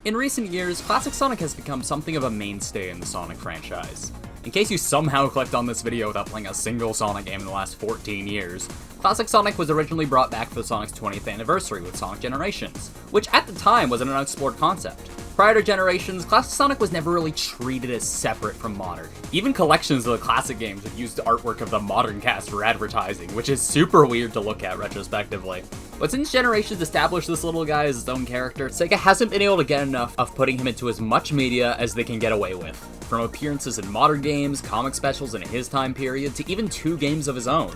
In recent years, Classic Sonic has become something of a mainstay in the Sonic franchise. In case you somehow clicked on this video without playing a single Sonic game in the last 14 years, Classic Sonic was originally brought back for the Sonic's 20th anniversary with Sonic Generations, which at the time was an unexplored concept. Prior to Generations, Classic Sonic was never really treated as separate from modern. Even collections of the classic games have used the artwork of the modern cast for advertising, which is super weird to look at retrospectively. But since Generations established this little guy as his own character, Sega hasn't been able to get enough of putting him into as much media as they can get away with. From appearances in modern games, comic specials in his time period, to even 2 games of his own.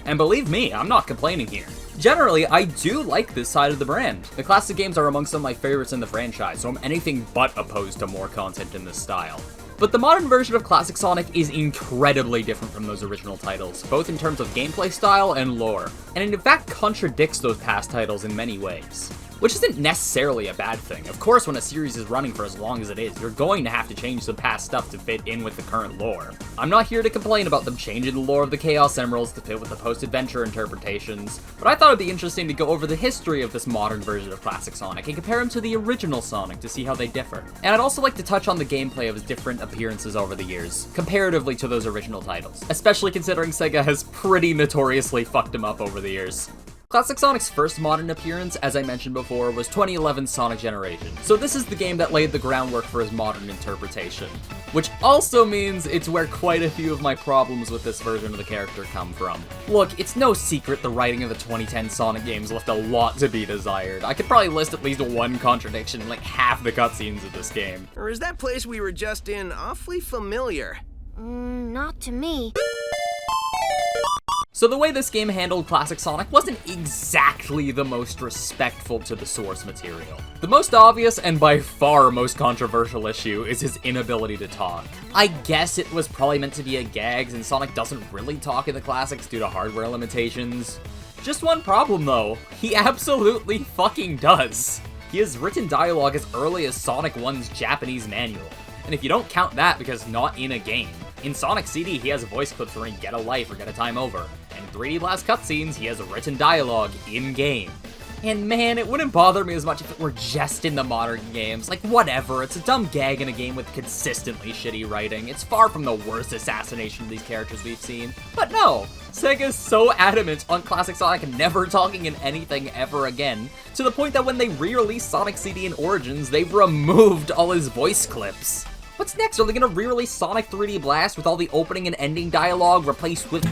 And believe me, I'm not complaining here. Generally, I do like this side of the brand. The classic games are among some of my favorites in the franchise, so I'm anything but opposed to more content in this style. But the modern version of Classic Sonic is incredibly different from those original titles, both in terms of gameplay style and lore, and it in fact contradicts those past titles in many ways. Which isn't necessarily a bad thing. Of course, when a series is running for as long as it is, you're going to have to change some past stuff to fit in with the current lore. I'm not here to complain about them changing the lore of the Chaos Emeralds to fit with the post-adventure interpretations, but I thought it'd be interesting to go over the history of this modern version of Classic Sonic and compare him to the original Sonic to see how they differ. And I'd also like to touch on the gameplay of his different appearances over the years, comparatively to those original titles, especially considering Sega has pretty notoriously fucked him up over the years. Classic Sonic's first modern appearance, as I mentioned before, was 2011's Sonic Generations, so this is the game that laid the groundwork for his modern interpretation. Which also means it's where quite a few of my problems with this version of the character come from. Look, it's no secret the writing of the 2010 Sonic games left a lot to be desired. I could probably list at least one contradiction in like half the cutscenes of this game. Or is that place we were just in awfully familiar? Not to me. So the way this game handled Classic Sonic wasn't exactly the most respectful to the source material. The most obvious and by far most controversial issue is his inability to talk. I guess it was probably meant to be a gag since Sonic doesn't really talk in the classics due to hardware limitations. Just one problem though, he absolutely fucking does. He has written dialogue as early as Sonic 1's Japanese manual, and if you don't count that because not in a game. In Sonic CD, he has voice clips where he get a life or get a time over. And in 3D Blast cutscenes, he has written dialogue in-game. And man, it wouldn't bother me as much if it were just in the modern games. Like, whatever, it's a dumb gag in a game with consistently shitty writing. It's far from the worst assassination of these characters we've seen. But no, Sega's so adamant on Classic Sonic never talking in anything ever again, to the point that when they re-released Sonic CD in Origins, they've removed all his voice clips. What's next? Are they gonna re-release Sonic 3D Blast with all the opening and ending dialogue replaced with...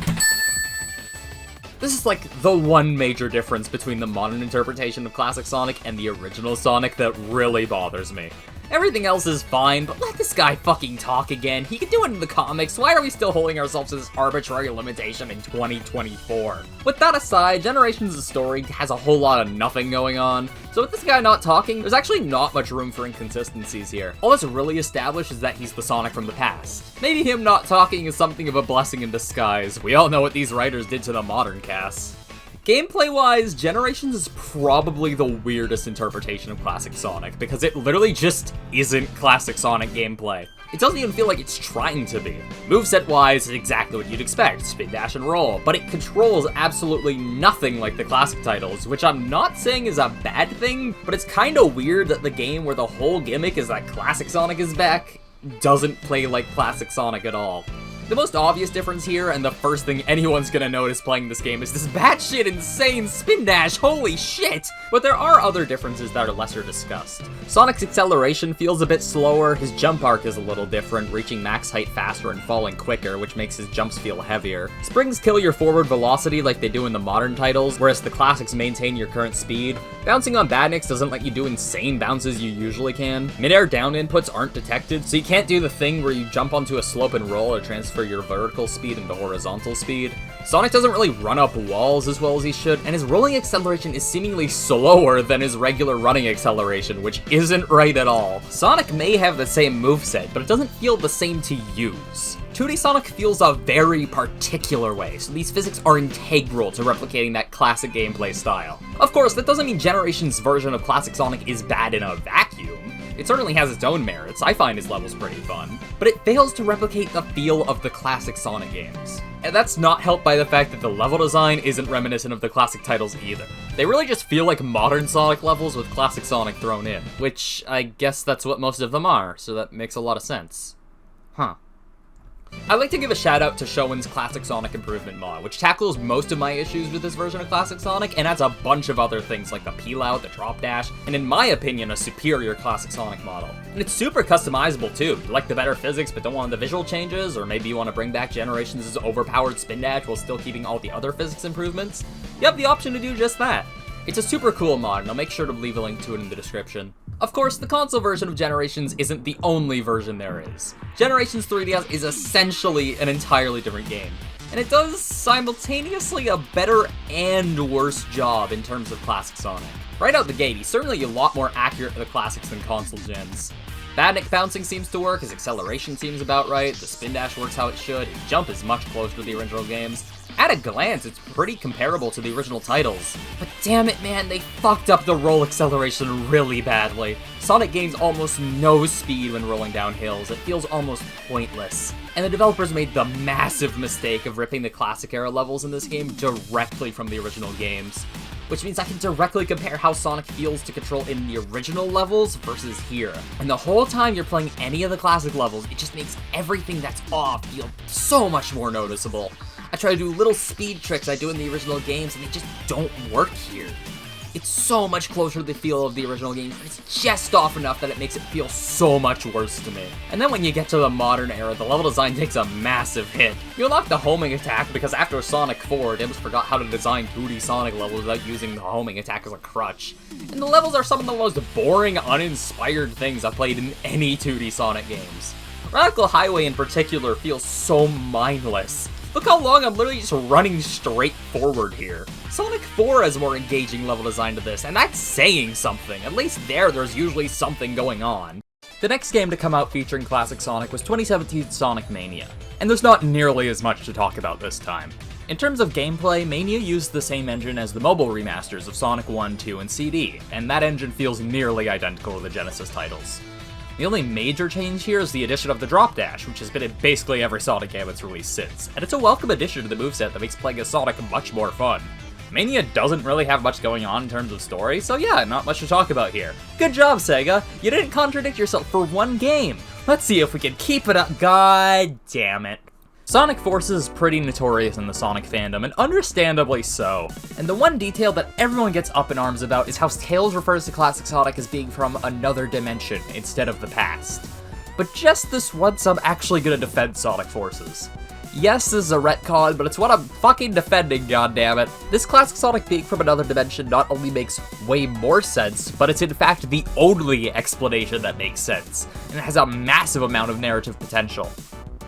This is like the one major difference between the modern interpretation of Classic Sonic and the original Sonic that really bothers me. Everything else is fine, but let this guy fucking talk again. He can do it in the comics. Why are we still holding ourselves to this arbitrary limitation in 2024? With that aside, Generations' story has a whole lot of nothing going on. So with this guy not talking, there's actually not much room for inconsistencies here. All that's really established is that he's the Sonic from the past. Maybe him not talking is something of a blessing in disguise. We all know what these writers did to the modern cast. Gameplay-wise, Generations is probably the weirdest interpretation of Classic Sonic, because it literally just isn't Classic Sonic gameplay. It doesn't even feel like it's trying to be. Moveset-wise, it's exactly what you'd expect, spin, dash, and roll, but it controls absolutely nothing like the classic titles, which I'm not saying is a bad thing, but it's kinda weird that the game where the whole gimmick is that Classic Sonic is back doesn't play like Classic Sonic at all. The most obvious difference here, and the first thing anyone's gonna notice playing this game, is this batshit insane spin dash, holy shit! But there are other differences that are lesser discussed. Sonic's acceleration feels a bit slower, his jump arc is a little different, reaching max height faster and falling quicker, which makes his jumps feel heavier. Springs kill your forward velocity like they do in the modern titles, whereas the classics maintain your current speed. Bouncing on badniks doesn't let you do insane bounces you usually can. Mid-air down inputs aren't detected, so you can't do the thing where you jump onto a slope and roll or transfer your vertical speed into horizontal speed. Sonic doesn't really run up walls as well as he should, and his rolling acceleration is seemingly slower than his regular running acceleration, which isn't right at all. Sonic may have the same moveset, but it doesn't feel the same to use. 2D Sonic feels a very particular way, so these physics are integral to replicating that classic gameplay style. Of course, that doesn't mean Generations' version of Classic Sonic is bad in a vacuum. It certainly has its own merits, I find his levels pretty fun, but it fails to replicate the feel of the classic Sonic games. And that's not helped by the fact that the level design isn't reminiscent of the classic titles either. They really just feel like modern Sonic levels with classic Sonic thrown in, which I guess that's what most of them are, so that makes a lot of sense. Huh. I'd like to give a shout out to Showin's Classic Sonic Improvement mod, which tackles most of my issues with this version of Classic Sonic and adds a bunch of other things like the peel out, the drop dash, and in my opinion, a superior Classic Sonic model. And it's super customizable too. You like the better physics but don't want the visual changes, or maybe you want to bring back Generations' overpowered spin dash while still keeping all the other physics improvements, you have the option to do just that. It's a super cool mod, and I'll make sure to leave a link to it in the description. Of course, the console version of Generations isn't the only version there is. Generations 3DS is essentially an entirely different game, and it does simultaneously a better and worse job in terms of classic Sonic. Right out the gate, he's certainly a lot more accurate to the classics than console gens. Badnik bouncing seems to work, his acceleration seems about right, the spin dash works how it should, his jump is much closer to the original games. At a glance, it's pretty comparable to the original titles. But damn it, man, they fucked up the roll acceleration really badly. Sonic gains almost no speed when rolling down hills, it feels almost pointless. And the developers made the massive mistake of ripping the classic era levels in this game directly from the original games. Which means I can directly compare how Sonic feels to control in the original levels versus here. And the whole time you're playing any of the classic levels, it just makes everything that's off feel so much more noticeable. I try to do little speed tricks I do in the original games, and they just don't work here. It's so much closer to the feel of the original games, but it's just off enough that it makes it feel so much worse to me. And then when you get to the modern era, the level design takes a massive hit. You unlock the homing attack because after Sonic 4, Dims forgot how to design 2D Sonic levels without using the homing attack as a crutch. And the levels are some of the most boring, uninspired things I've played in any 2D Sonic games. Radical Highway in particular feels so mindless. Look how long I'm literally just running straight forward here. Sonic 4 has more engaging level design to this, and that's saying something. At least there's usually something going on. The next game to come out featuring classic Sonic was 2017's Sonic Mania, and there's not nearly as much to talk about this time. In terms of gameplay, Mania used the same engine as the mobile remasters of Sonic 1, 2, and CD, and that engine feels nearly identical to the Genesis titles. The only major change here is the addition of the drop dash, which has been in basically every Sonic game it's released since, and it's a welcome addition to the moveset that makes playing as Sonic much more fun. Mania doesn't really have much going on in terms of story, so yeah, not much to talk about here. Good job, Sega! You didn't contradict yourself for one game! Let's see if we can keep it up, god damn it. Sonic Forces is pretty notorious in the Sonic fandom, and understandably so. And the one detail that everyone gets up in arms about is how Tails refers to classic Sonic as being from another dimension instead of the past. But just this once, I'm actually gonna defend Sonic Forces. Yes, this is a retcon, but it's what I'm fucking defending, goddammit. This classic Sonic being from another dimension not only makes way more sense, but it's in fact the only explanation that makes sense, and it has a massive amount of narrative potential.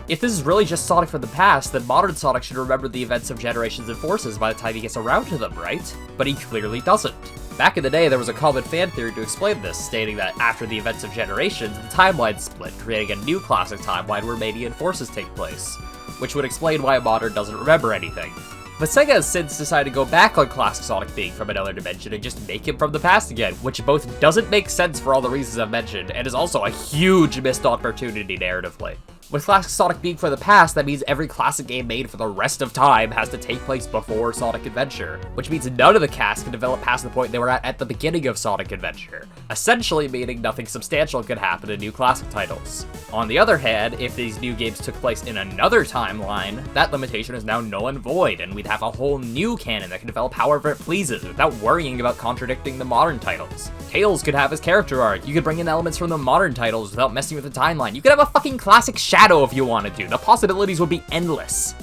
If this is really just Sonic from the past, then modern Sonic should remember the events of Generations and Forces by the time he gets around to them, right? But he clearly doesn't. Back in the day, there was a common fan theory to explain this, stating that after the events of Generations, the timeline split, creating a new classic timeline where Mania and Forces take place, which would explain why modern doesn't remember anything. But Sega has since decided to go back on classic Sonic being from another dimension and just make him from the past again, which both doesn't make sense for all the reasons I've mentioned, and is also a huge missed opportunity narratively. With classic Sonic being from the past, that means every classic game made for the rest of time has to take place before Sonic Adventure, which means none of the cast can develop past the point they were at the beginning of Sonic Adventure, essentially meaning nothing substantial could happen in new classic titles. On the other hand, if these new games took place in another timeline, that limitation is now null and void, and we'd have a whole new canon that can develop however it pleases without worrying about contradicting the modern titles. Tails could have his character arc, you could bring in elements from the modern titles without messing with the timeline, you could have a fucking classic Shadow if you wanted to. The possibilities would be endless.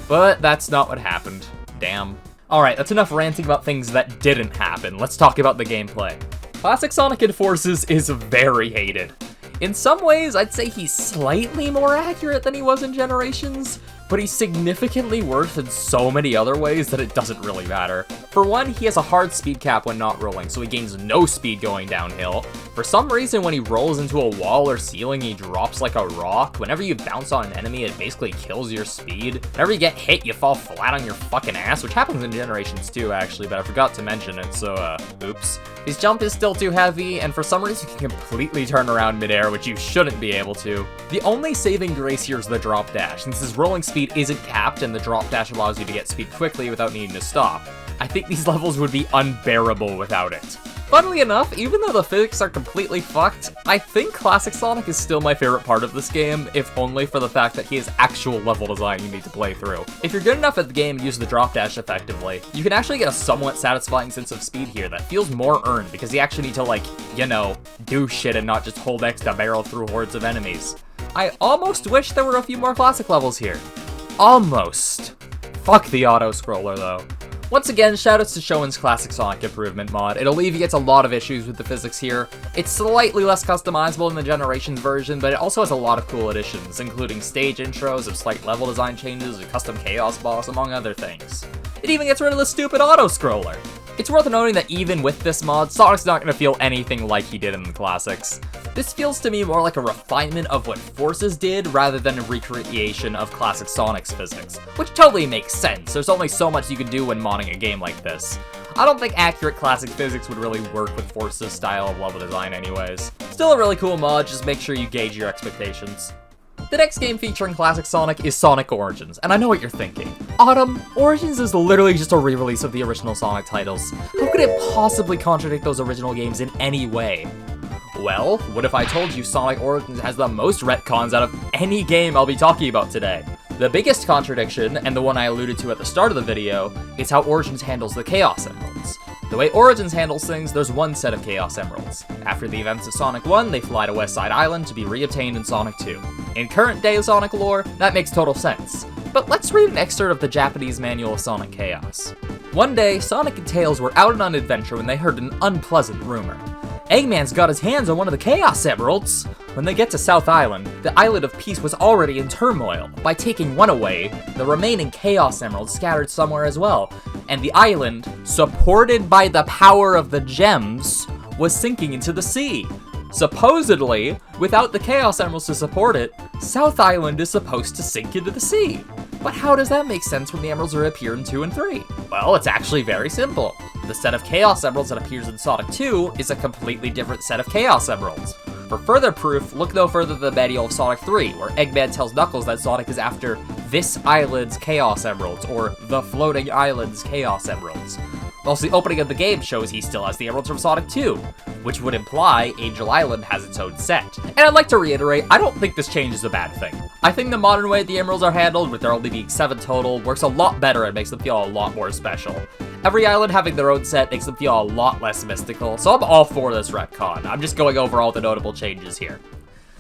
But that's not what happened. Damn. Alright, that's enough ranting about things that didn't happen. Let's talk about the gameplay. Classic Sonic in Forces is very hated. In some ways, I'd say he's slightly more accurate than he was in Generations, but he's significantly worse in so many other ways that it doesn't really matter. For one, he has a hard speed cap when not rolling, so he gains no speed going downhill. For some reason, when he rolls into a wall or ceiling, he drops like a rock. Whenever you bounce on an enemy, it basically kills your speed. Whenever you get hit, you fall flat on your fucking ass, which happens in Generations 2, actually, but I forgot to mention it, so, oops. His jump is still too heavy, and for some reason, he can completely turn around midair, which you shouldn't be able to. The only saving grace here is the drop dash, since his rolling speed isn't capped, and the drop dash allows you to get speed quickly without needing to stop. I think these levels would be unbearable without it. Funnily enough, even though the physics are completely fucked, I think Classic Sonic is still my favorite part of this game, if only for the fact that he has actual level design you need to play through. If you're good enough at the game and use the drop dash effectively, you can actually get a somewhat satisfying sense of speed here that feels more earned, because you actually need to, like, you know, do shit and not just hold X to barrel through hordes of enemies. I almost wish there were a few more classic levels here. Almost. Fuck the auto-scroller, though. Once again, shoutouts to Showin's Classic Sonic Improvement mod. It alleviates a lot of issues with the physics here. It's slightly less customizable than the Generations version, but it also has a lot of cool additions, including stage intros of slight level design changes, a custom Chaos boss, among other things. It even gets rid of the stupid auto-scroller. It's worth noting that even with this mod, Sonic's not going to feel anything like he did in the classics. This feels to me more like a refinement of what Forces did rather than a recreation of classic Sonic's physics, which totally makes sense. There's only so much you can do when modding a game like this. I don't think accurate classic physics would really work with Forces' style of level design anyways. Still a really cool mod, just make sure you gauge your expectations. The next game featuring classic Sonic is Sonic Origins, and I know what you're thinking. Autumn, Origins is literally just a re-release of the original Sonic titles. How could it possibly contradict those original games in any way? Well, what if I told you Sonic Origins has the most retcons out of any game I'll be talking about today? The biggest contradiction, and the one I alluded to at the start of the video, is how Origins handles the Chaos Emeralds. The way Origins handles things, there's one set of Chaos Emeralds. After the events of Sonic 1, they fly to West Side Island to be reobtained in Sonic 2. In current day Sonic lore, that makes total sense. But let's read an excerpt of the Japanese manual of Sonic Chaos. One day, Sonic and Tails were out on an adventure when they heard an unpleasant rumor. Eggman's got his hands on one of the Chaos Emeralds! When they get to South Island, the Island of Peace was already in turmoil. By taking one away, the remaining Chaos Emeralds scattered somewhere as well, and the island, supported by the power of the gems, was sinking into the sea. Supposedly, without the Chaos Emeralds to support it, South Island is supposed to sink into the sea. But how does that make sense when the Emeralds reappear in 2 and 3? Well, it's actually very simple. The set of Chaos Emeralds that appears in Sonic 2 is a completely different set of Chaos Emeralds. For further proof, look no further than the manual of Sonic 3, where Eggman tells Knuckles that Sonic is after this island's Chaos Emeralds, or the floating island's Chaos Emeralds. Whilst the opening of the game shows he still has the Emeralds from Sonic 2, which would imply Angel Island has its own set. And I'd like to reiterate, I don't think this change is a bad thing. I think the modern way the Emeralds are handled, with there only being 7 total, works a lot better and makes them feel a lot more special. Every island having their own set makes them feel a lot less mystical, so I'm all for this retcon. I'm just going over all the notable changes here.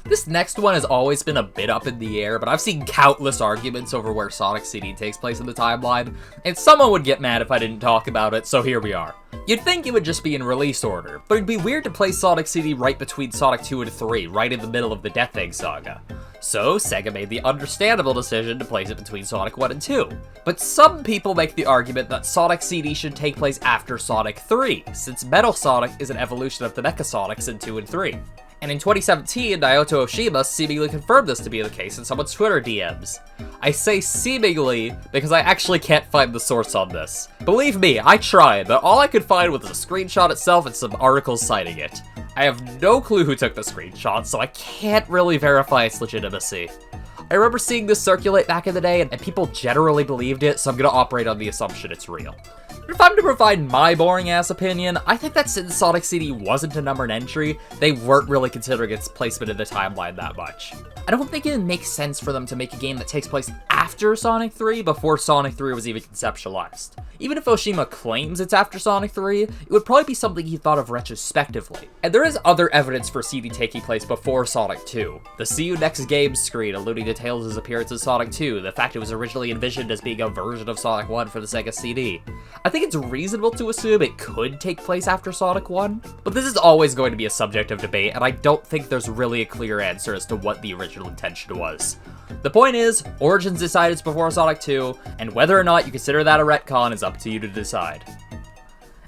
This next one has always been a bit up in the air, but I've seen countless arguments over where Sonic CD takes place in the timeline, and someone would get mad if I didn't talk about it, so here we are. You'd think it would just be in release order, but it'd be weird to place Sonic CD right between Sonic 2 and 3, right in the middle of the Death Egg saga. So, Sega made the understandable decision to place it between Sonic 1 and 2. But some people make the argument that Sonic CD should take place after Sonic 3, since Metal Sonic is an evolution of the Mecha Sonics in 2 and 3. And in 2017, Naoto Oshima seemingly confirmed this to be the case in someone's Twitter DMs. I say seemingly because I actually can't find the source on this. Believe me, I tried, but all I could find was a screenshot itself and some articles citing it. I have no clue who took the screenshot, so I can't really verify its legitimacy. I remember seeing this circulate back in the day, and people generally believed it, so I'm gonna operate on the assumption it's real. If I'm to provide my boring-ass opinion, I think that since Sonic CD wasn't a numbered entry, they weren't really considering its placement in the timeline that much. I don't think it makes sense for them to make a game that takes place after Sonic 3 before Sonic 3 was even conceptualized. Even if Oshima claims it's after Sonic 3, it would probably be something he thought of retrospectively. And there is other evidence for CD taking place before Sonic 2. The See You Next Game screen alluding to Tails' appearance in Sonic 2, the fact it was originally envisioned as being a version of Sonic 1 for the Sega CD. I think it's reasonable to assume it could take place after Sonic 1, but this is always going to be a subject of debate, and I don't think there's really a clear answer as to what the original intention was. The point is, Origins decided it's before Sonic 2, and whether or not you consider that a retcon is up to you to decide.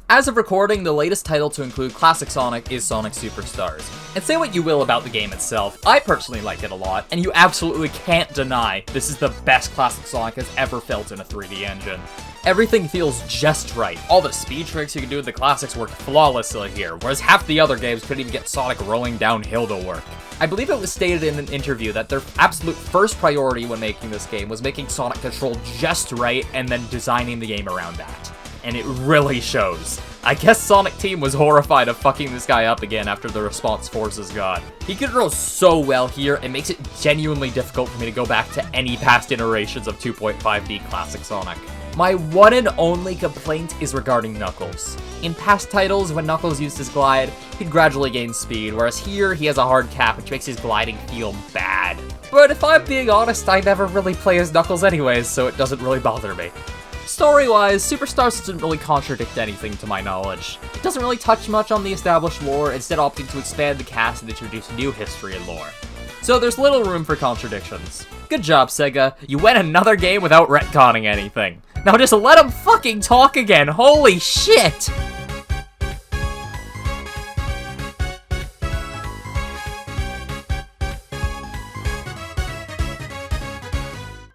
As of recording, the latest title to include Classic Sonic is Sonic Superstars. And say what you will about the game itself, I personally like it a lot, and you absolutely can't deny this is the best Classic Sonic has ever felt in a 3D engine. Everything feels just right. All the speed tricks you can do with the classics work flawlessly here, whereas half the other games couldn't even get Sonic rolling downhill to work. I believe it was stated in an interview that their absolute first priority when making this game was making Sonic control just right and then designing the game around that. And it really shows. I guess Sonic Team was horrified of fucking this guy up again after the response Forces got. He controls so well here, it makes it genuinely difficult for me to go back to any past iterations of 2.5D Classic Sonic. My one and only complaint is regarding Knuckles. In past titles, when Knuckles used his glide, he'd gradually gain speed, whereas here he has a hard cap, which makes his gliding feel bad. But if I'm being honest, I never really play as Knuckles anyways, so it doesn't really bother me. Story-wise, Superstars doesn't really contradict anything to my knowledge. It doesn't really touch much on the established lore, instead opting to expand the cast and introduce new history and lore. So there's little room for contradictions. Good job, Sega. You went another game without retconning anything. Now just let them fucking talk again, holy shit!